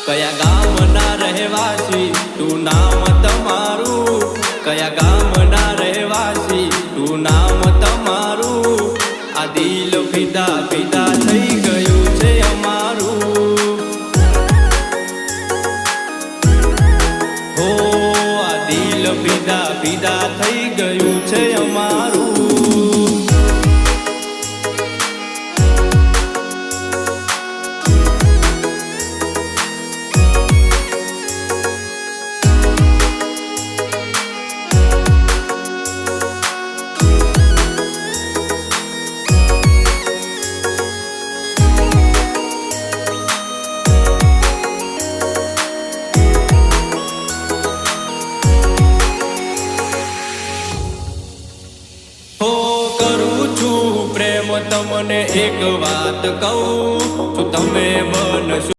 કયા ગામના રહેવાસી તું નામ તમારું, કયા ગામના રહેવાસી તું નામ તમારું, આ દિલ ફિદા ફિદા થઈ ગયું છે અમારું. હો આ દિલ ફિદા ફિદા થઈ ગયું છે અમારું. તમને એક વાત કહું, તો તમે બનશો